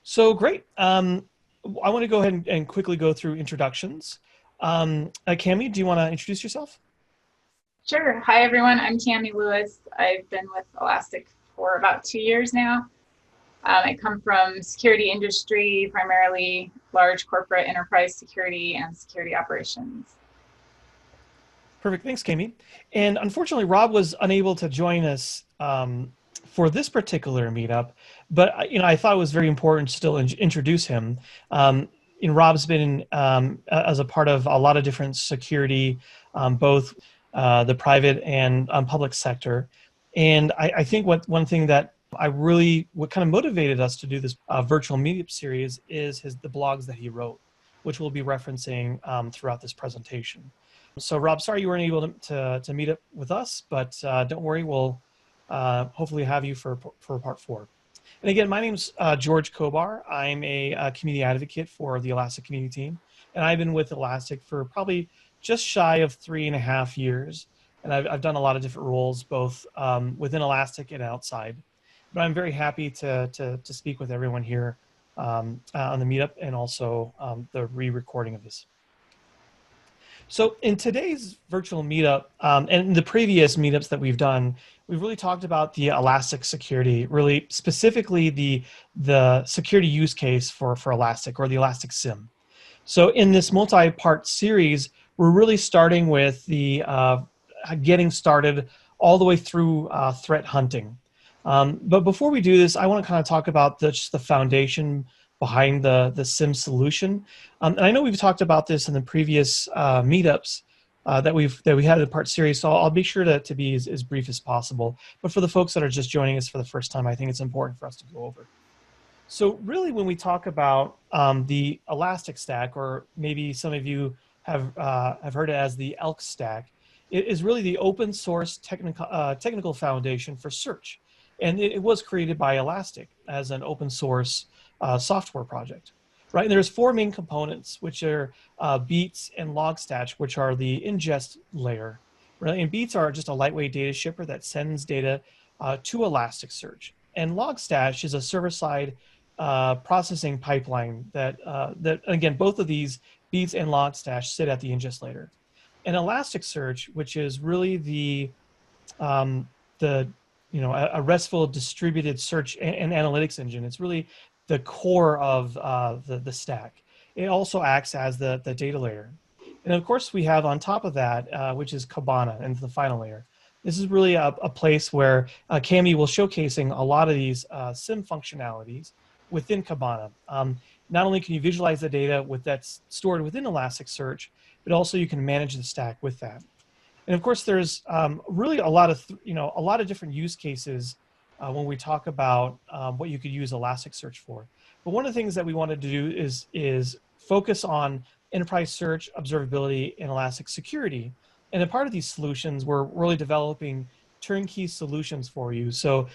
So great. I want to go ahead and quickly go through introductions. Cami, do you want to introduce yourself? Sure. Hi, everyone. I'm Cami Lewis. I've been with Elastic for about 2 years now. I come from security industry, primarily large corporate enterprise security and security operations. Perfect. Thanks, Cami. And unfortunately, Rob was unable to join us for this particular meetup, but I thought it was very important to still introduce him. Rob's been as a part of a lot of different security, both the private and public sector. And I think one thing that what kind of motivated us to do this virtual meetup series is the blogs that he wrote, which we'll be referencing throughout this presentation. So Rob, sorry you weren't able to meet up with us, but don't worry, we'll hopefully have you for part 4. And again, my name's George Kobar. I'm a community advocate for the Elastic community team, and I've been with Elastic for probably just shy of 3.5 years. And I've done a lot of different roles, both within Elastic and outside. But I'm very happy to speak with everyone here on the meetup and also the re-recording of this. So in today's virtual meetup and the previous meetups that we've done, we've really talked about the Elastic security, really specifically the security use case for Elastic, or the Elastic SIEM. So in this multi-part series, we're really starting with the getting started all the way through threat hunting. But before we do this, I want to kind of talk about just the foundation behind the SIEM solution. And I know we've talked about this in the previous meetups that we had in the part series, so I'll be sure to be as brief as possible. But for the folks that are just joining us for the first time, I think it's important for us to go over. So really, when we talk about the Elastic Stack, or maybe some of you have heard it as the ELK stack, it is really the open source technical foundation for search. And it was created by Elastic as an open source software project, right? And there's 4 main components, which are beats and logstash, which are the ingest layer, right? And beats are just a lightweight data shipper that sends data to Elasticsearch. And logstash is a server-side processing pipeline that again, both of these, beats and logstash, sit at the ingest layer. And Elasticsearch, which is really a RESTful distributed search and analytics engine. It's really the core of the stack. It also acts as the data layer. And of course, we have on top of that, which is Kibana, and the final layer. This is really a place where Cami will showcasing a lot of these SIEM functionalities within Kibana. Not only can you visualize the data that's stored within Elasticsearch, but also you can manage the stack with that. And of course, there's really a lot of different use cases when we talk about what you could use Elasticsearch for. But one of the things that we wanted to do is focus on enterprise search, observability, and Elastic security. And a part of these solutions, we're really developing turnkey solutions for you. So,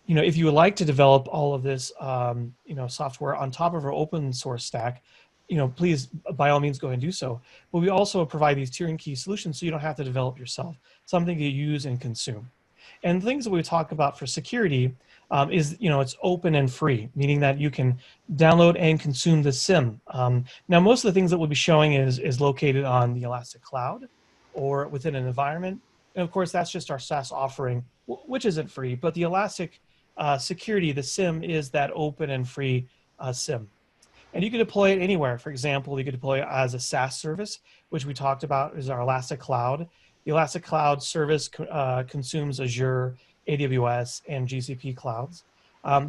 if you would like to develop all of this, software on top of our open source stack, please, by all means, go ahead and do so. But we also provide these turnkey solutions so you don't have to develop yourself, something you use and consume. And the things that we talk about for security is, it's open and free, meaning that you can download and consume the SIEM. Now, most of the things that we'll be showing is located on the Elastic Cloud or within an environment. And of course, that's just our SaaS offering, which isn't free. But the Elastic security, the SIEM, is that open and free SIEM. And you can deploy it anywhere. For example, you could deploy it as a SaaS service, which we talked about is our Elastic Cloud. The Elastic Cloud service consumes Azure, AWS, and GCP clouds.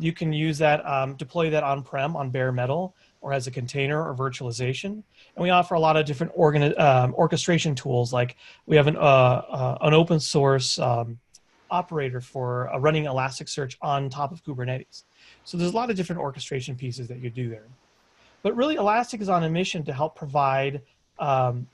You can use that, deploy that on-prem on bare metal, or as a container or virtualization. And we offer a lot of different orchestration tools, like we have an open source operator for running Elasticsearch on top of Kubernetes. So there's a lot of different orchestration pieces that you do there. But really, Elastic is on a mission to help provide, and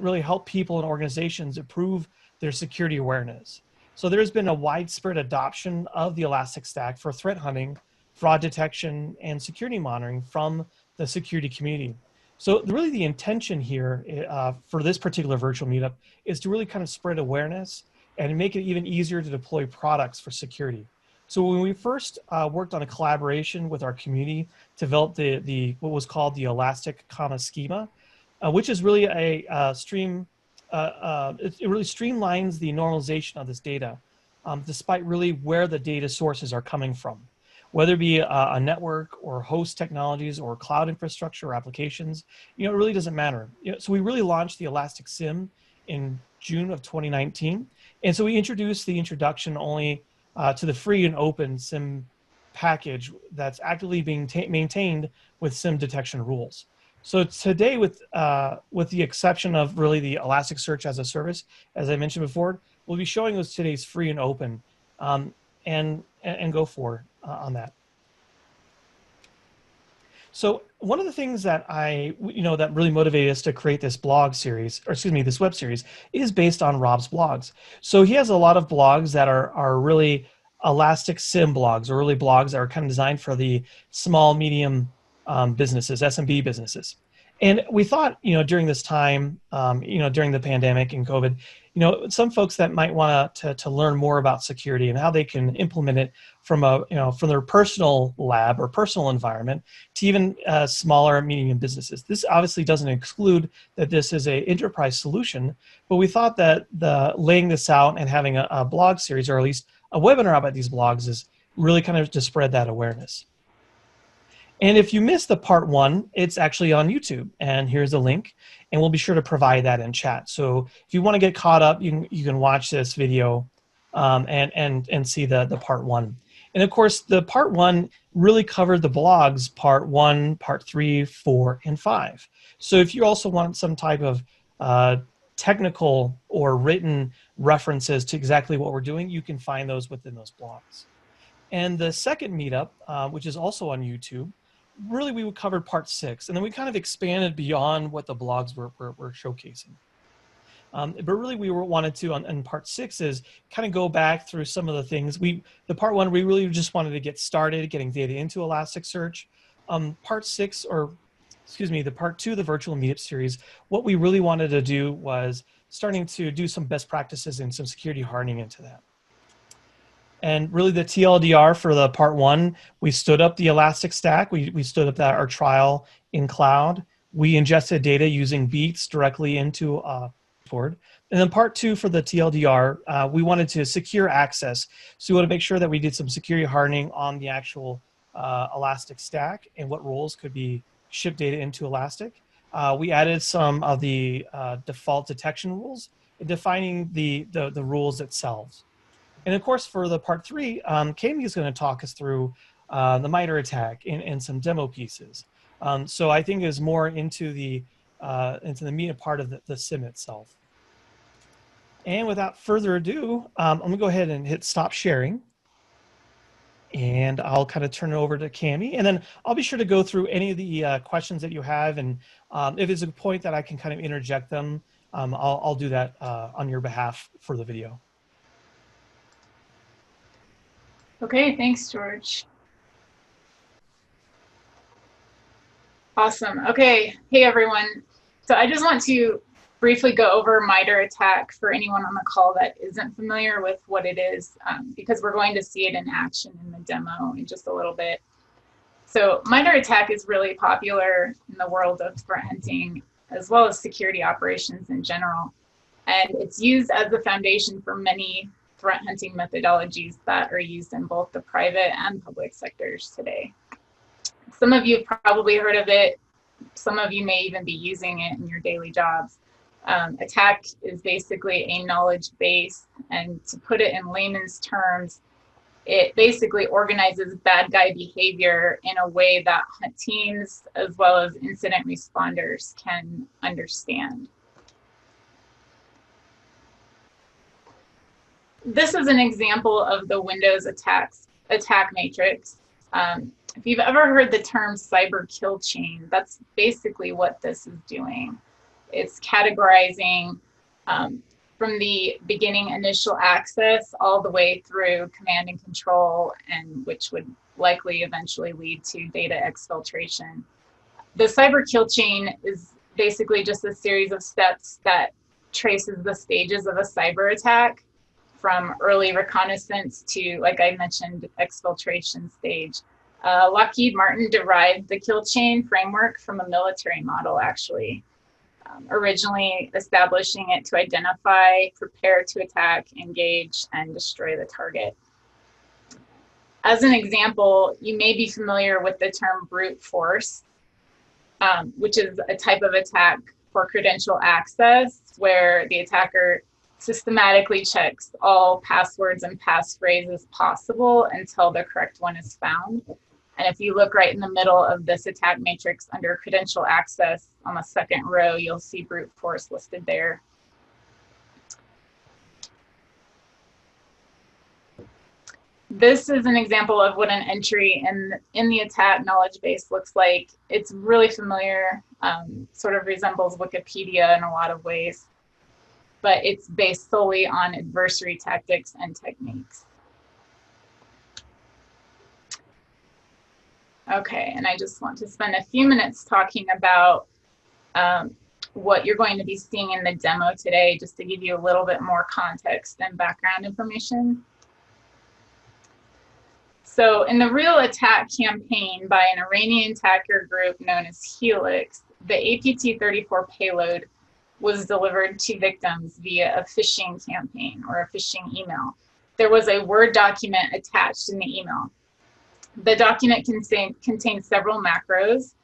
really help people and organizations improve their security awareness. So there's been a widespread adoption of the Elastic Stack for threat hunting, fraud detection, and security monitoring from the security community. So really the intention here for this particular virtual meetup is to really kind of spread awareness and make it even easier to deploy products for security. So when we first worked on a collaboration with our community to develop the what was called the Elastic schema, which is really a stream, it really streamlines the normalization of this data, despite really where the data sources are coming from, whether it be a network or host technologies or cloud infrastructure or applications. It really doesn't matter. So we really launched the Elastic SIEM in June of 2019. And so we introduced the introduction only to the free and open SIEM package that's actively being maintained with SIEM detection rules. So today, with the exception of really the Elasticsearch as a service, as I mentioned before, we'll be showing those today's free and open, and go forward on that. So one of the things that that really motivated us to create this blog series, or excuse me, this web series, is based on Rob's blogs. So he has a lot of blogs that are really Elastic SIEM blogs, or really blogs that are kind of designed for the small, medium businesses, SMB businesses. And we thought, during this time, during the pandemic and COVID, some folks that might want to learn more about security and how they can implement it from from their personal lab or personal environment to even smaller, medium businesses. This obviously doesn't exclude that this is an enterprise solution, but we thought that laying this out and having a blog series, or at least a webinar about these blogs, is really kind of to spread that awareness. And if you missed the part 1, it's actually on YouTube, and here's a link, and we'll be sure to provide that in chat. So if you want to get caught up, you can watch this video and see the part 1. And of course, the part 1 really covered the blogs part 1, part 3, 4, and 5. So if you also want some type of technical or written references to exactly what we're doing, you can find those within those blogs. And the second meetup, which is also on YouTube, really we covered part 6, and then we kind of expanded beyond what the blogs were showcasing. But really we wanted to, in part 6, is kind of go back through some of the things. The part 1, we really just wanted to get started getting data into Elasticsearch. Part 6, or excuse me, the part 2 of the virtual meetup series, what we really wanted to do was starting to do some best practices and some security hardening into that. And really the TLDR for the part 1, we stood up the Elastic Stack. We stood up our trial in cloud. We ingested data using beats directly into Ford. And then part 2 for the TLDR, we wanted to secure access. So we want to make sure that we did some security hardening on the actual Elastic Stack and what roles could be shipped data into Elastic. We added some of the default detection rules, defining the rules themselves. And of course, for the part 3, Cami is going to talk us through the MIBR Attack and some demo pieces. So I think is more into the meat part of the SIEM itself. And without further ado, I'm going to go ahead and hit stop sharing. And I'll kind of turn it over to Cami. And then I'll be sure to go through any of the questions that you have. And if it's a point that I can kind of interject them, I'll do that on your behalf for the video. Okay, thanks, George. Awesome. Okay, hey everyone. So I just want to briefly go over MIBR Attack for anyone on the call that isn't familiar with what it is, because we're going to see it in action in the demo in just a little bit. So MIBR Attack is really popular in the world of threat hunting, as well as security operations in general. And it's used as the foundation for many threat hunting methodologies that are used in both the private and public sectors today. Some of you have probably heard of it. Some of you may even be using it in your daily jobs. Attack is basically a knowledge base, and to put it in layman's terms, it basically organizes bad guy behavior in a way that teams as well as incident responders can understand. This is an example of the Windows attack matrix. If you've ever heard the term cyber kill chain, that's basically what this is doing. It's categorizing from the beginning initial access all the way through command and control, and which would likely eventually lead to data exfiltration. The cyber kill chain is basically just a series of steps that traces the stages of a cyber attack from early reconnaissance to, like I mentioned, exfiltration stage. Lockheed Martin derived the kill chain framework from a military model, actually, originally establishing it to identify, prepare to attack, engage, and destroy the target. As an example, you may be familiar with the term brute force, which is a type of attack for credential access where the attacker systematically checks all passwords and passphrases possible until the correct one is found. And if you look right in the middle of this attack matrix under credential access on the second row, you'll see brute force listed there. This is an example of what an entry in the attack knowledge base looks like. It's really familiar, sort of resembles Wikipedia in a lot of ways, but it's based solely on adversary tactics and techniques. Okay, and I just want to spend a few minutes talking about what you're going to be seeing in the demo today, just to give you a little bit more context and background information. So in the real attack campaign by an Iranian attacker group known as Helix, the APT-34 payload was delivered to victims via a phishing campaign or a phishing email. There was a Word document attached in the email. The document contained several macros,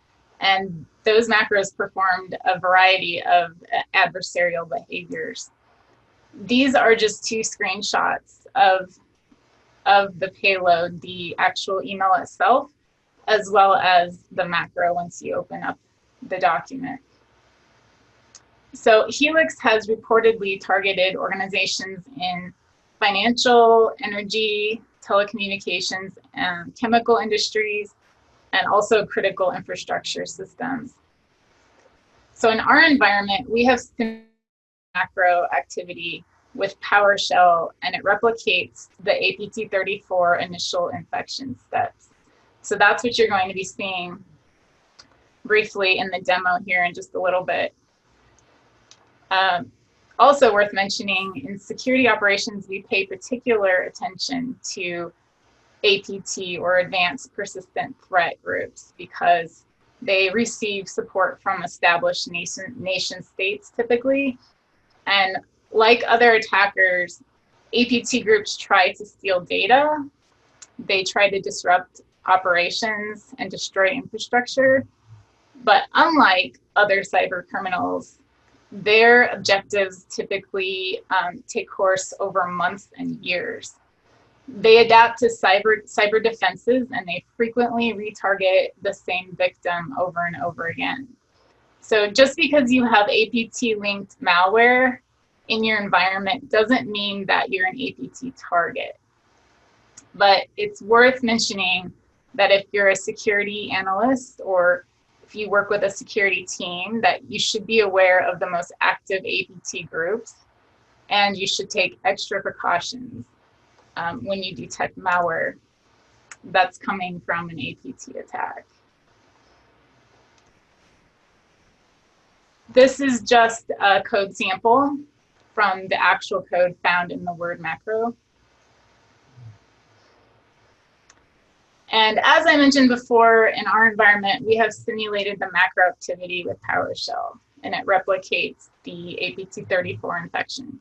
and those macros performed a variety of adversarial behaviors. These are just two screenshots of the payload, the actual email itself, as well as the macro once you open up the document. So Helix has reportedly targeted organizations in financial, energy, telecommunications, and chemical industries, and also critical infrastructure systems. So in our environment, we have macro activity with PowerShell, and it replicates the APT-34 initial infection steps. So that's what you're going to be seeing briefly in the demo here in just a little bit. Also worth mentioning, in security operations, we pay particular attention to APT or Advanced Persistent Threat groups because they receive support from established nation states typically. And like other attackers, APT groups try to steal data. They try to disrupt operations and destroy infrastructure. But unlike other cyber criminals, their objectives typically take course over months and years. They adapt to cyber defenses, and they frequently retarget the same victim over and over again. So just because you have APT-linked malware in your environment doesn't mean that you're an APT target. But it's worth mentioning that if you're a security analyst or if you work with a security team, that you should be aware of the most active APT groups, and you should take extra precautions when you detect malware that's coming from an APT attack. This is just a code sample from the actual code found in the Word macro. And as I mentioned before, in our environment, we have simulated the macro activity with PowerShell, and it replicates the APT-34 infection.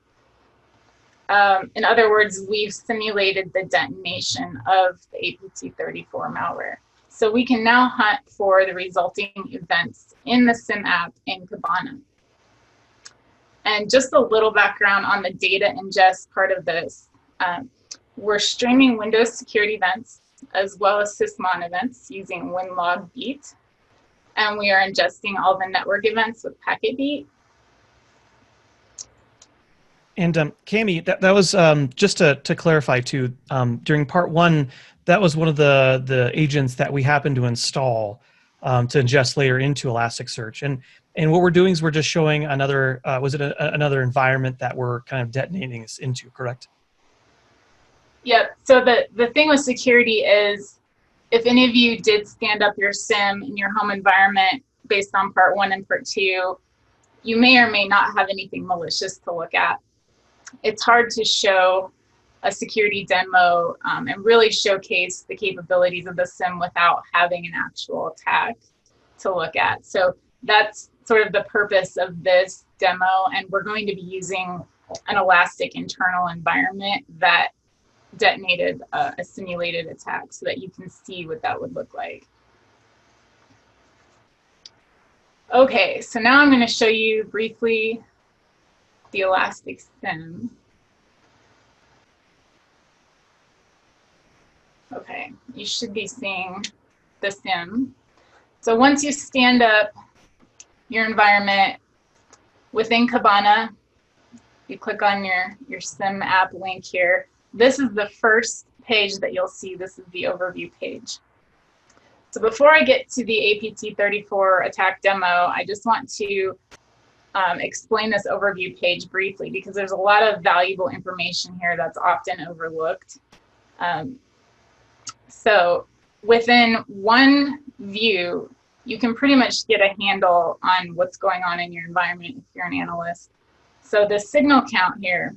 In other words, we've simulated the detonation of the APT-34 malware. So we can now hunt for the resulting events in the SIEM app in Kibana. And just a little background on the data ingest part of this. We're streaming Windows security events as well as Sysmon events using WinLogBeat. And we are ingesting all the network events with PacketBeat. And Cami, that was just to clarify too, during part one, that was one of the agents that we happened to install to ingest later into Elasticsearch. And what we're doing is we're just showing another, was it another environment that we're kind of detonating this into, correct? Yep, so the thing with security is, if any of you did stand up your SIEM in your home environment based on part one and part two, you may or may not have anything malicious to look at. It's hard to show a security demo and really showcase the capabilities of the SIEM without having an actual attack to look at. So that's sort of the purpose of this demo, and we're going to be using an Elastic internal environment that detonated a simulated attack so that you can see what that would look like. Okay, so now I'm going to show you briefly the Elastic SIEM. Okay, you should be seeing the SIEM. So once you stand up your environment within Kibana, you click on your SIEM app link here. This is the first page that you'll see. This is the overview page. So before I get to the APT34 attack demo, I just want to explain this overview page briefly because there's a lot of valuable information here that's often overlooked. So within one view, you can pretty much get a handle on what's going on in your environment if you're an analyst. So the signal count here,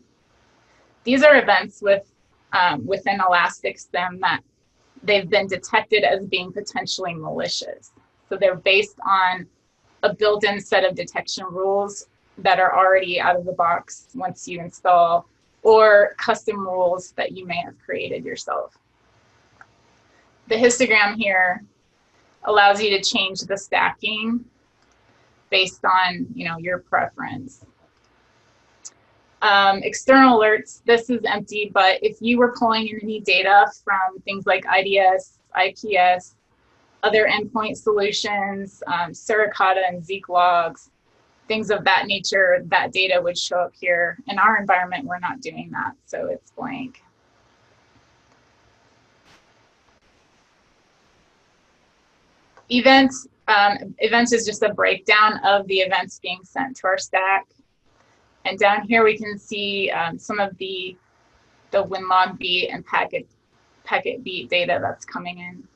these are events within Elastic SIEM that they've been detected as being potentially malicious. So they're based on a built-in set of detection rules that are already out of the box once you install, or custom rules that you may have created yourself. The histogram here allows you to change the stacking based on your preference. External alerts, this is empty, but if you were pulling in any data from things like IDS, IPS, other endpoint solutions, Suricata and Zeek logs, things of that nature, that data would show up here. In our environment, we're not doing that, so it's blank. Events, events is just a breakdown of the events being sent to our stack. And down here we can see some of the winlog beat and packet beat data that's coming in.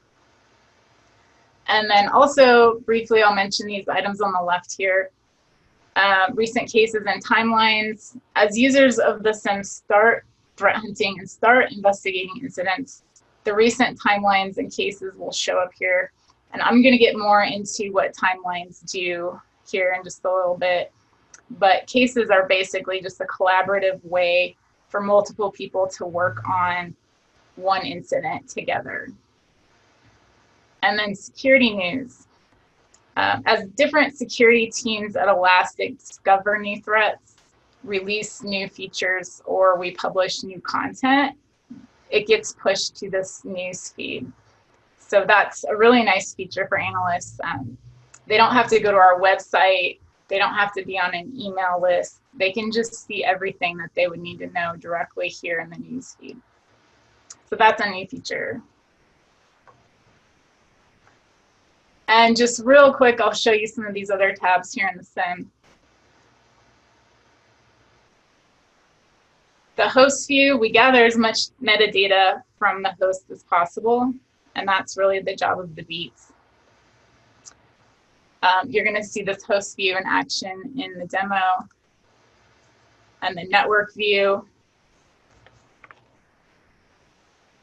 And then also briefly, I'll mention these items on the left here. Recent cases and timelines. As users of the SIEM start threat hunting and start investigating incidents, the recent timelines and cases will show up here. And I'm going to get more into what timelines do here in just a little bit. But cases are basically just a collaborative way for multiple people to work on one incident together. And then security news. As different security teams at Elastic discover new threats, release new features, or we publish new content, it gets pushed to this news feed. So that's a really nice feature for analysts. They don't have to go to our website. They don't have to be on an email list. They can just see everything that they would need to know directly here in the news feed. So that's a new feature. And just real quick, I'll show you some of these other tabs here in the SIEM. The host view, we gather as much metadata from the host as possible, and that's really the job of the beats. You're going to see this host view in action in the demo. And the network view.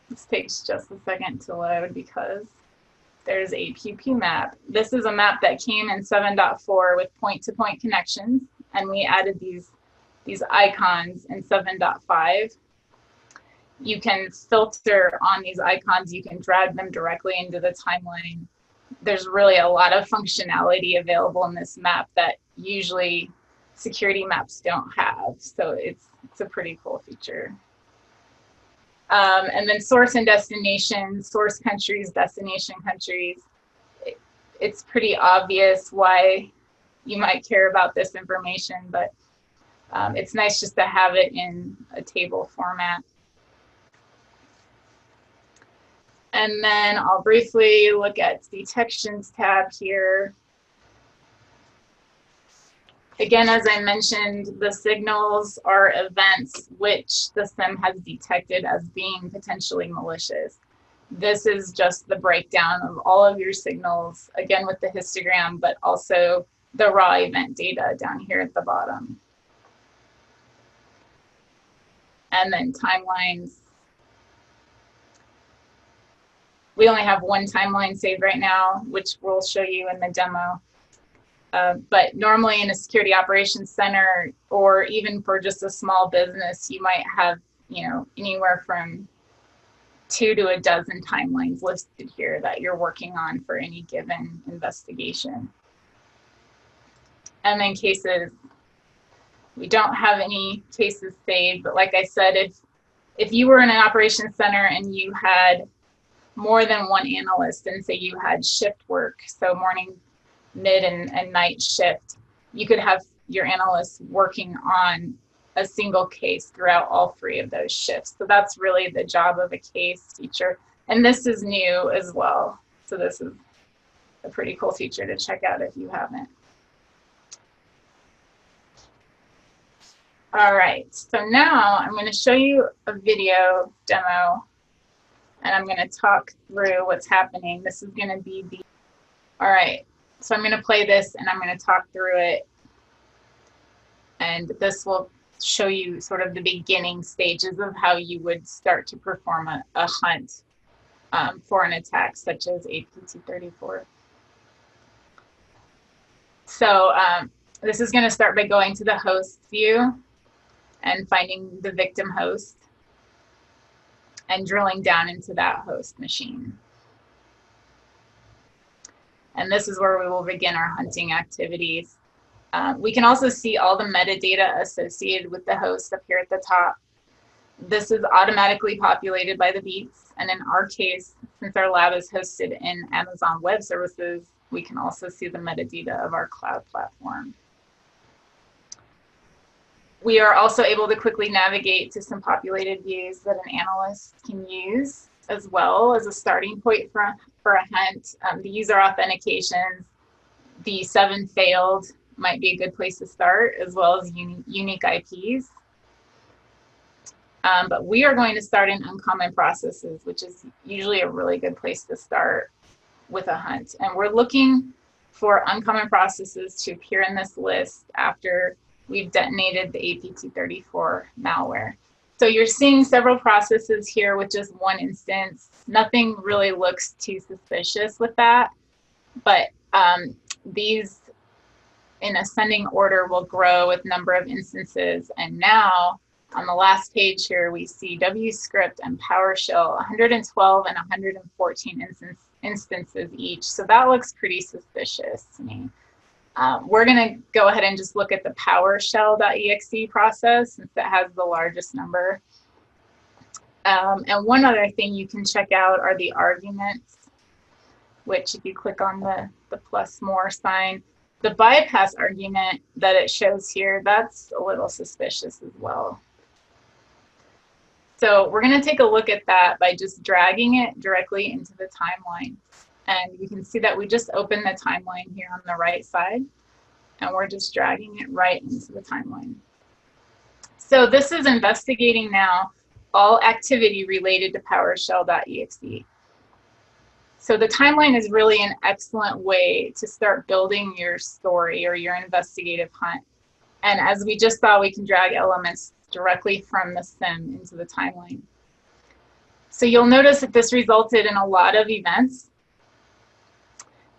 This takes just a second to load because there's a PP map. This is a map that came in 7.4 with point-to-point connections, and we added these icons in 7.5. You can filter on these icons. You can drag them directly into the timeline. There's really a lot of functionality available in this map that usually security maps don't have. So it's a pretty cool feature. And then source and destination, source countries, destination countries. It's pretty obvious why you might care about this information, but it's nice just to have it in a table format. And then I'll briefly look at detections tab here. Again, as I mentioned, the signals are events which the SIEM has detected as being potentially malicious. This is just the breakdown of all of your signals, again with the histogram, but also the raw event data down here at the bottom. And then timelines. We only have one timeline saved right now, which we'll show you in the demo. But normally in a security operations center, or even for just a small business, you might have, you know, anywhere from 2 to a dozen timelines listed here that you're working on for any given investigation. And then cases, we don't have any cases saved, but like I said, if you were in an operations center and you had more than one analyst, and say you had shift work, so morning, mid, and night shift, you could have your analysts working on a single case throughout all 3 of those shifts. So that's really the job of a case feature. And this is new as well. So this is a pretty cool feature to check out if you haven't. All right, so now I'm going to show you a video demo, and I'm going to talk through what's happening. This is going to be the, all right, so I'm going to play this and I'm going to talk through it. And this will show you sort of the beginning stages of how you would start to perform a hunt for an attack such as APT34. So this is going to start by going to the host view and finding the victim host and drilling down into that host machine. And this is where we will begin our hunting activities. We can also see all the metadata associated with the host up here at the top. This is automatically populated by the beats. And in our case, since our lab is hosted in Amazon Web Services, we can also see the metadata of our cloud platform. We are also able to quickly navigate to some populated views that an analyst can use, as well as a starting point for a hunt. The user authentications, the 7 failed might be a good place to start, as well as unique IPs. But we are going to start in uncommon processes, which is usually a really good place to start with a hunt. And we're looking for uncommon processes to appear in this list after we've detonated the APT34 malware. So you're seeing several processes here with just one instance. Nothing really looks too suspicious with that, but these in ascending order will grow with number of instances. And now on the last page here, we see WScript and PowerShell, 112 and 114 instances each. So that looks pretty suspicious to me. We're going to go ahead and just look at the PowerShell.exe process since it has the largest number. And one other thing you can check out are the arguments, which if you click on the plus more sign, the bypass argument that it shows here, that's a little suspicious as well. So we're going to take a look at that by just dragging it directly into the timeline. And you can see that we just opened the timeline here on the right side, and we're just dragging it right into the timeline. So this is investigating now all activity related to PowerShell.exe. So the timeline is really an excellent way to start building your story or your investigative hunt. And as we just saw, we can drag elements directly from the SIEM into the timeline. So you'll notice that this resulted in a lot of events.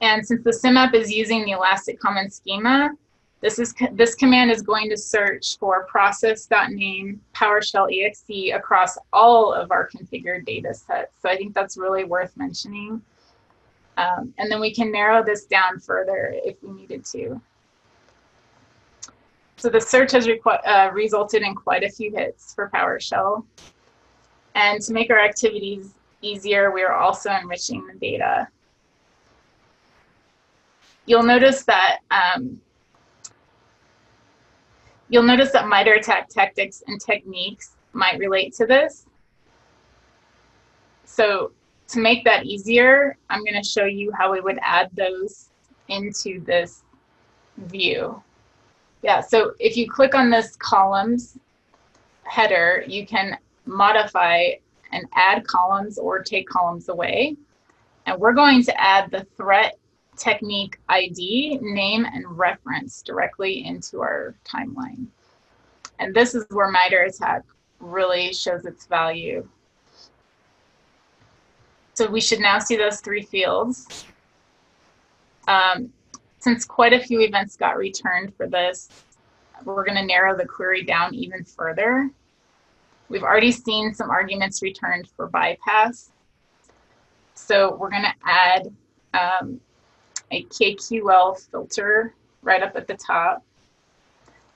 And since the SIEM app is using the Elastic Common Schema, this command is going to search for process.name PowerShell exe across all of our configured data sets. So I think that's really worth mentioning. And then we can narrow this down further if we needed to. So the search has resulted in quite a few hits for PowerShell. And to make our activities easier, we are also enriching the data. You'll notice that MIBR Attack tactics and techniques might relate to this. So to make that easier, I'm going to show you how we would add those into this view. Yeah, so if you click on this columns header, you can modify and add columns or take columns away. And we're going to add the threat technique ID, name, and reference directly into our timeline. And this is where MIBR Attack really shows its value. So we should now see those 3 fields. Since quite a few events got returned for this, we're going to narrow the query down even further. We've already seen some arguments returned for bypass. So we're going to add a KQL filter right up at the top.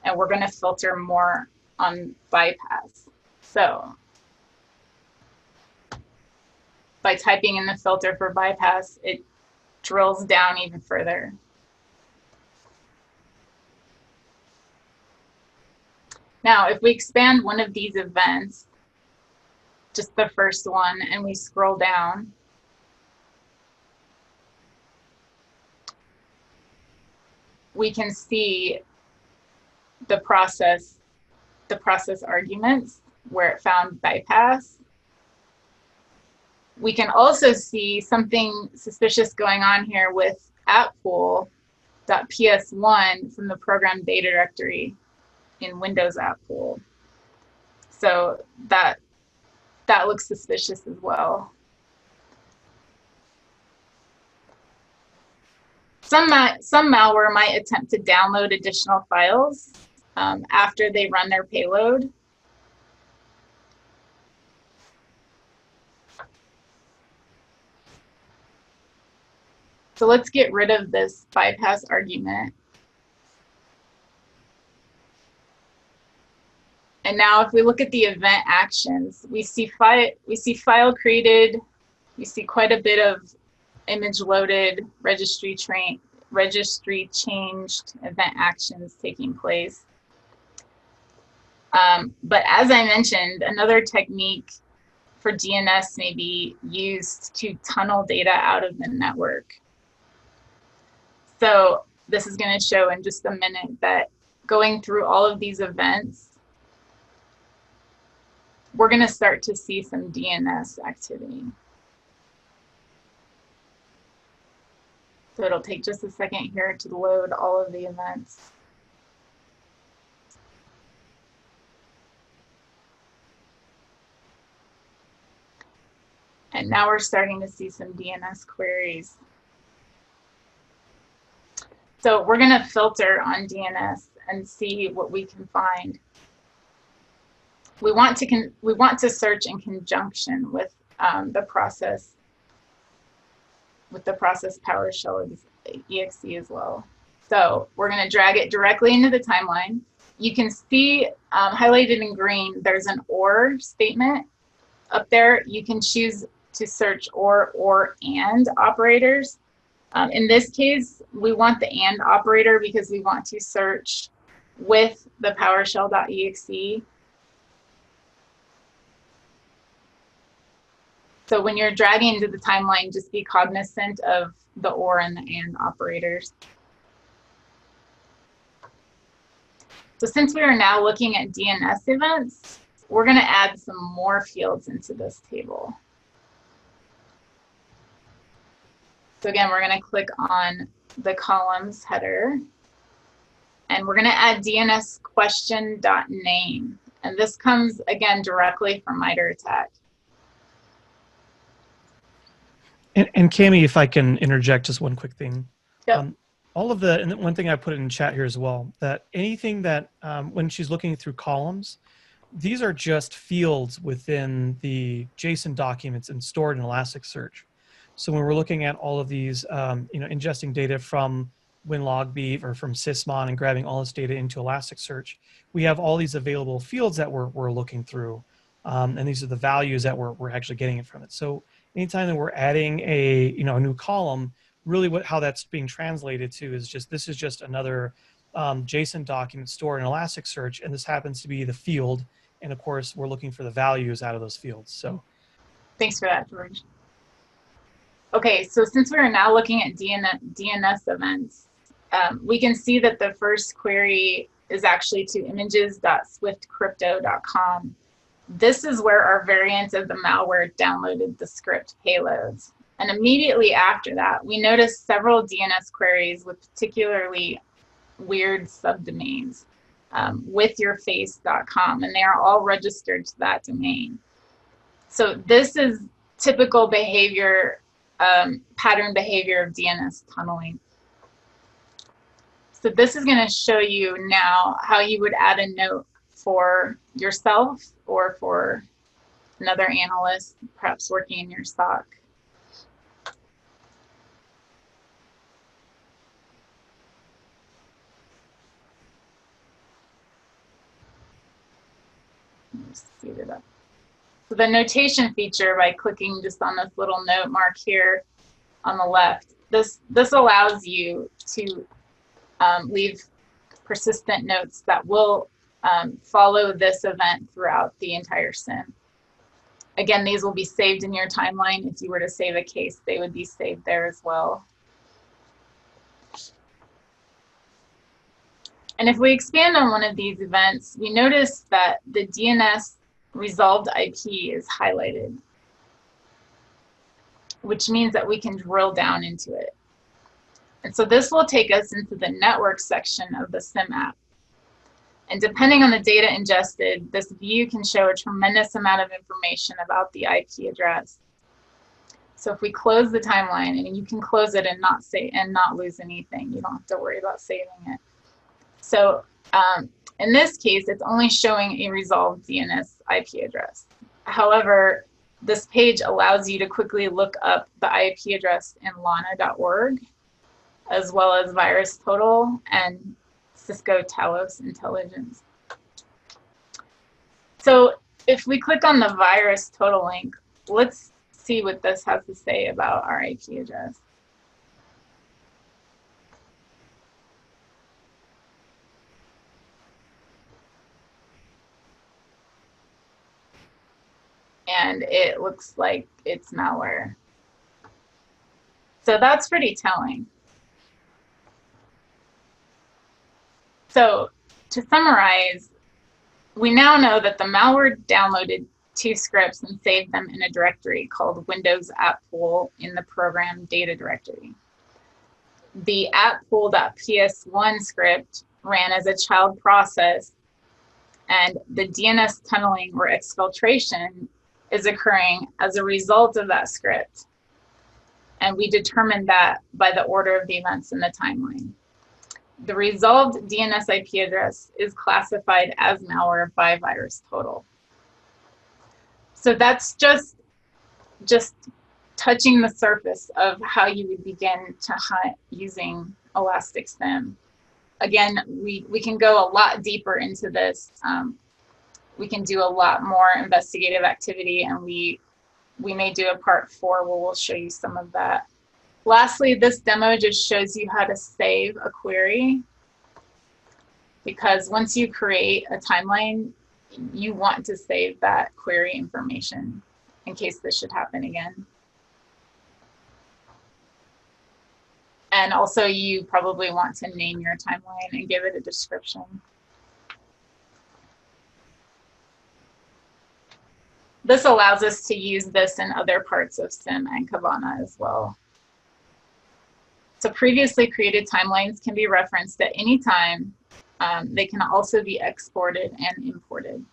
And we're going to filter more on bypass. So by typing in the filter for bypass, it drills down even further. Now, if we expand one of these events, just the first one, and we scroll down, we can see the process arguments where it found bypass. We can also see something suspicious going on here with apppool.ps1 from the program data directory in Windows apppool. So that looks suspicious as well. Some malware might attempt to download additional files after they run their payload. So let's get rid of this bypass argument. And now if we look at the event actions, we see file created, we see quite a bit of image loaded, registry changed, event actions taking place. But as I mentioned, another technique for DNS may be used to tunnel data out of the network. So this is going to show in just a minute that going through all of these events, we're going to start to see some DNS activity. So it'll take just a second here to load all of the events. And now we're starting to see some DNS queries. So we're going to filter on DNS and see what we can find. We want to search in conjunction with the process PowerShell exe as well. So we're going to drag it directly into the timeline. You can see highlighted in green, there's an OR statement up there. You can choose to search or and operators. In this case, we want the and operator because we want to search with the PowerShell.exe. So when you're dragging into the timeline, just be cognizant of the or and the and operators. So since we are now looking at DNS events, we're going to add some more fields into this table. So again, we're going to click on the columns header, and we're going to add DNS question.name. And this comes, again, directly from MIBR Attack. And Cami, if I can interject just one quick thing. Yep. And one thing I put in chat here as well, that anything that, when she's looking through columns, these are just fields within the JSON documents and stored in Elasticsearch. So when we're looking at all of these, ingesting data from WinLogBeef or from Sysmon and grabbing all this data into Elasticsearch, we have all these available fields that we're looking through. And these are the values that we're actually getting it from it. So anytime that we're adding a new column, really how that's being translated to is this is just another JSON document stored in Elasticsearch, and this happens to be the field. And of course, we're looking for the values out of those fields. So thanks for that, George. Okay, so since we are now looking at DNS events, we can see that the first query is actually to images.swiftcrypto.com. This is where our variant of the malware downloaded the script payloads. And immediately after that, we noticed several DNS queries with particularly weird subdomains. withyourface.com, and they are all registered to that domain. So this is typical behavior, pattern behavior of DNS tunneling. So this is going to show you now how you would add a note for yourself or for another analyst, perhaps working in your SOC. Speed it up. So the notation feature, by clicking just on this little note mark here on the left, this allows you to leave persistent notes that will follow this event throughout the entire SIEM. Again, these will be saved in your timeline. If you were to save a case, they would be saved there as well. And if we expand on one of these events, we notice that the DNS resolved IP is highlighted, which means that we can drill down into it. And so this will take us into the network section of the SIEM app. And depending on the data ingested, this view can show a tremendous amount of information about the IP address. So if we close the timeline, and you can close it and not lose anything, you don't have to worry about saving it. So in this case, it's only showing a resolved DNS IP address. However, this page allows you to quickly look up the IP address in lana.org, as well as VirusTotal and Cisco Talos Intelligence. So if we click on the VirusTotal link, let's see what this has to say about our IP address. And it looks like it's malware. So that's pretty telling. So to summarize, we now know that the malware downloaded 2 scripts and saved them in a directory called Windows App Pool in the program data directory. The apppool.ps1 script ran as a child process, and the DNS tunneling or exfiltration is occurring as a result of that script. And we determined that by the order of the events in the timeline. The resolved DNS IP address is classified as malware by VirusTotal. So that's just touching the surface of how you would begin to hunt using Elastic SIEM. Again, we can go a lot deeper into this. We can do a lot more investigative activity, and we may do a part 4 where we'll show you some of that. Lastly, this demo just shows you how to save a query, because once you create a timeline, you want to save that query information in case this should happen again. And also, you probably want to name your timeline and give it a description. This allows us to use this in other parts of SIEM and Kibana as well. So previously created timelines can be referenced at any time. They can also be exported and imported.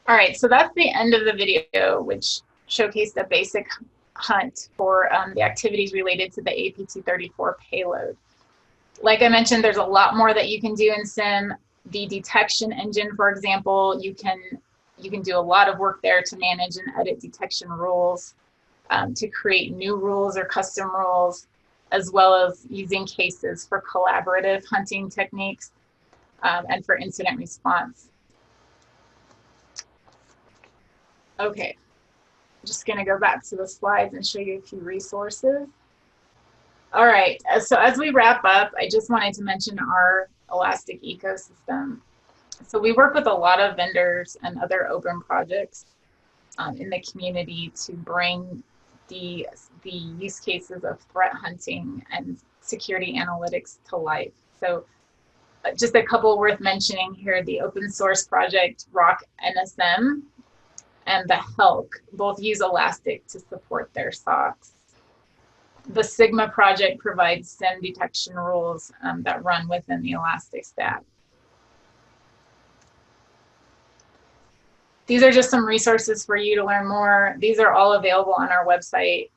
All right, so that's the end of the video, which showcased a basic hunt for the activities related to the AP234 payload. Like I mentioned, there's a lot more that you can do in SIEM. The detection engine, for example, you can do a lot of work there to manage and edit detection rules, to create new rules or custom rules, as well as using cases for collaborative hunting techniques and for incident response. Okay, I'm just going to go back to the slides and show you a few resources. All right, so as we wrap up, I just wanted to mention our Elastic ecosystem. So we work with a lot of vendors and other open projects in the community to bring the use cases of threat hunting and security analytics to life. So just a couple worth mentioning here: the open source project ROC NSM and the HELC both use Elastic to support their SOCs. The Sigma project provides SIEM detection rules that run within the Elastic stack. These are just some resources for you to learn more. These are all available on our website.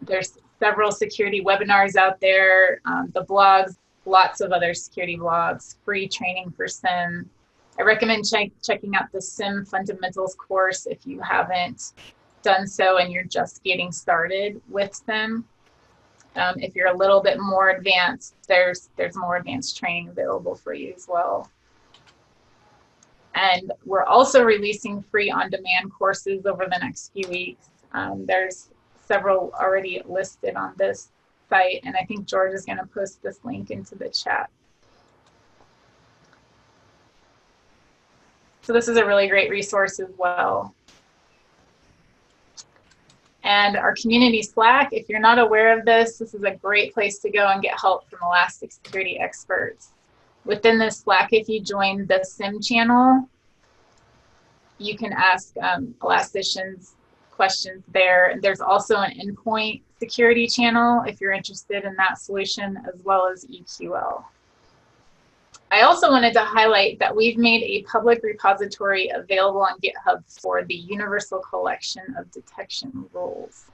There's several security webinars out there, the blogs, lots of other security blogs, free training for SIEM. I recommend checking out the SIEM Fundamentals course if you haven't done so and you're just getting started with SIEM. If you're a little bit more advanced, there's more advanced training available for you as well. And we're also releasing free on-demand courses over the next few weeks. There's several already listed on this site, and I think George is going to post this link into the chat. So this is a really great resource as well. And our community Slack, if you're not aware of this, this is a great place to go and get help from Elastic security experts. Within this Slack, if you join the SIEM channel, you can ask Elasticians questions there. There's also an endpoint security channel if you're interested in that solution, as well as EQL. I also wanted to highlight that we've made a public repository available on GitHub for the universal collection of detection rules.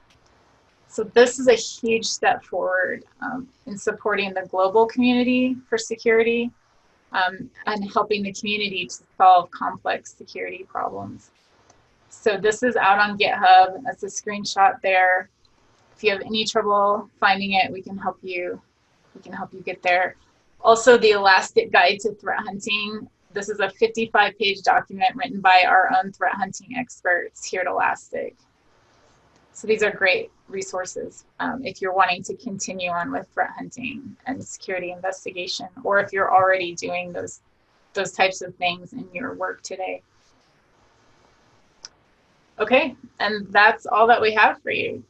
So this is a huge step forward in supporting the global community for security and helping the community to solve complex security problems. So this is out on GitHub. That's a screenshot there. If you have any trouble finding it, we can help you. We can help you get there. Also, the Elastic Guide to Threat Hunting. This is a 55-page document written by our own threat hunting experts here at Elastic. So these are great resources if you're wanting to continue on with threat hunting and security investigation, or if you're already doing those types of things in your work today. Okay, and that's all that we have for you.